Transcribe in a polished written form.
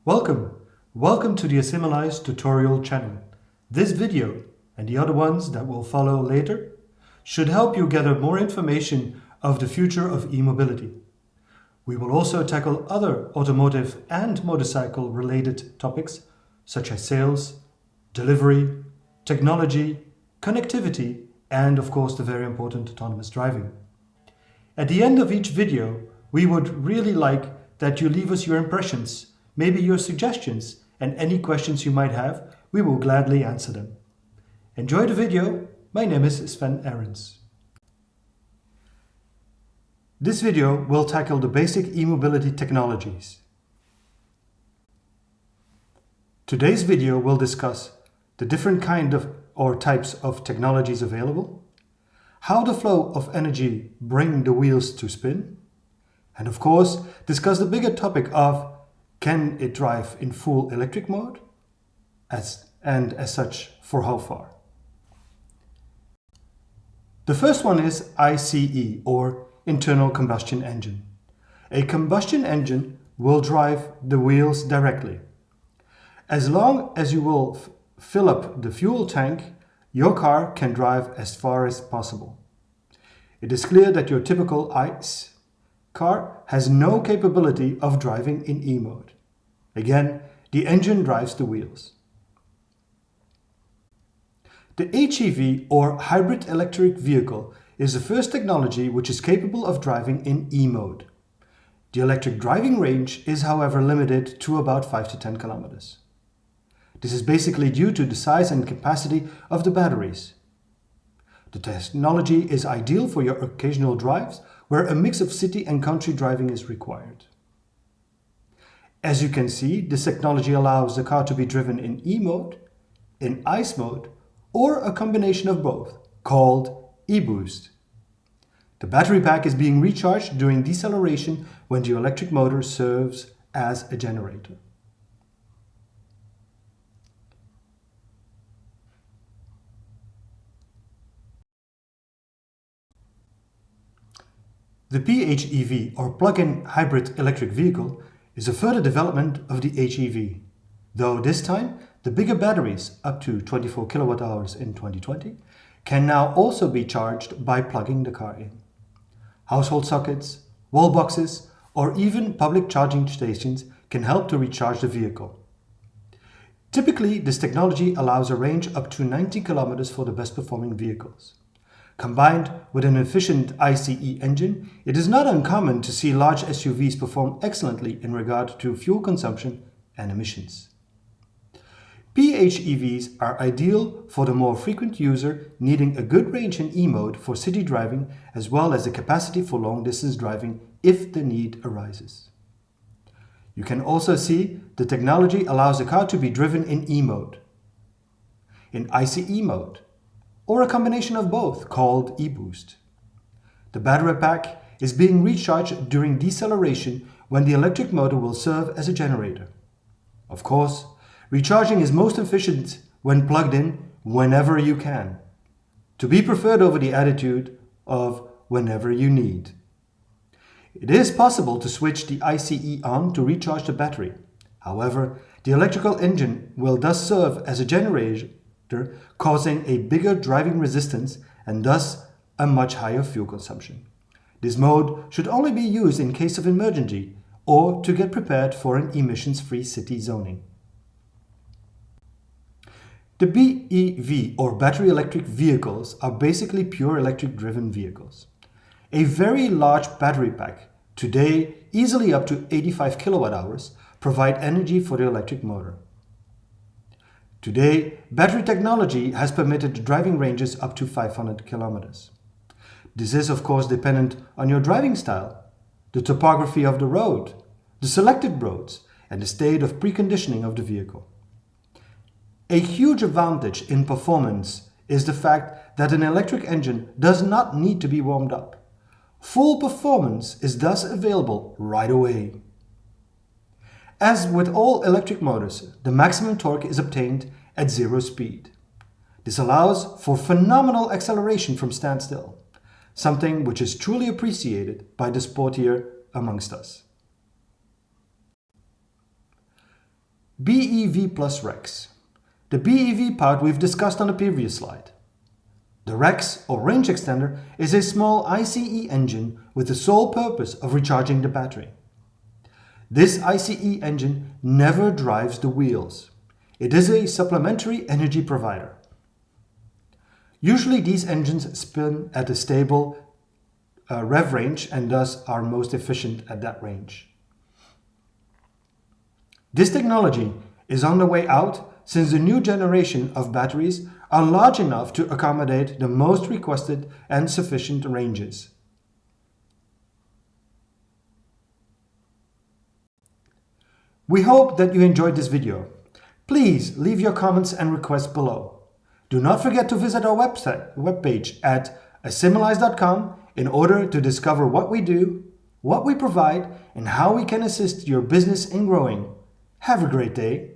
Welcome! Welcome to the Assimilize tutorial channel. This video, and the other ones that will follow later, should help you gather more information of the future of e-mobility. We will also tackle other automotive and motorcycle related topics such as sales, delivery, technology, connectivity, and of course the very important autonomous driving. At the end of each video, we would really like that you leave us your impressions, maybe your suggestions, and any questions you might have. We will gladly answer them. Enjoy the video. My name is Sven Ahrens. This video will tackle the basic e-mobility technologies. Today's video will discuss the different kind of or types of technologies available, how the flow of energy bring the wheels to spin, and of course discuss the bigger topic of can it drive in full electric mode, as such for how far. The first one is ICE, or internal combustion engine. A combustion engine will drive the wheels directly. As long as you will fill up the fuel tank, your car can drive as far as possible. It is clear that your typical ICE car has no capability of driving in E-mode. Again, the engine drives the wheels. The HEV, or hybrid electric vehicle, is the first technology which is capable of driving in E-mode. The electric driving range is, however, limited to about 5 to 10 kilometers. This is basically due to the size and capacity of the batteries. The technology is ideal for your occasional drives where a mix of city and country driving is required. As you can see, this technology allows the car to be driven in E-mode, in ICE mode, or a combination of both, called e-boost. The battery pack is being recharged during deceleration when the electric motor serves as a generator. The PHEV, or plug-in hybrid electric vehicle, is a further development of the HEV, though this time the bigger batteries, up to 24 kilowatt hours in 2020, can now also be charged by plugging the car in. Household sockets, wall boxes, or even public charging stations can help to recharge the vehicle. Typically, this technology allows a range up to 90 kilometers for the best performing vehicles. Combined with an efficient ICE engine, it is not uncommon to see large SUVs perform excellently in regard to fuel consumption and emissions. PHEVs are ideal for the more frequent user needing a good range in E-mode for city driving, as well as the capacity for long-distance driving if the need arises. You can also see the technology allows the car to be driven in E-mode, in ICE mode, or a combination of both, called e-boost. The battery pack is being recharged during deceleration when the electric motor will serve as a generator. Of course, recharging is most efficient when plugged in whenever you can, to be preferred over the attitude of whenever you need. It is possible to switch the ICE on to recharge the battery. However, the electrical engine will thus serve as a generator, causing a bigger driving resistance and thus a much higher fuel consumption. This mode should only be used in case of emergency or to get prepared for an emissions-free city zoning. The BEV, or battery electric vehicles, are basically pure electric driven vehicles. A very large battery pack, today easily up to 85 kilowatt hours, provide energy for the electric motor. Today, battery technology has permitted driving ranges up to 500 kilometers. This is of course dependent on your driving style, the topography of the road, the selected roads, and the state of preconditioning of the vehicle. A huge advantage in performance is the fact that an electric engine does not need to be warmed up. Full performance is thus available right away. As with all electric motors, the maximum torque is obtained at zero speed. This allows for phenomenal acceleration from standstill, something which is truly appreciated by the sportier amongst us. BEV plus REX. The BEV part we've discussed on the previous slide. The REX, or range extender, is a small ICE engine with the sole purpose of recharging the battery. This ICE engine never drives the wheels. It is a supplementary energy provider. Usually these engines spin at a stable rev range and thus are most efficient at that range. This technology is on the way out since the new generation of batteries are large enough to accommodate the most requested and sufficient ranges. We hope that you enjoyed this video. Please leave your comments and requests below. Do not forget to visit our webpage at assimilize.com in order to discover what we do, what we provide, and how we can assist your business in growing. Have a great day.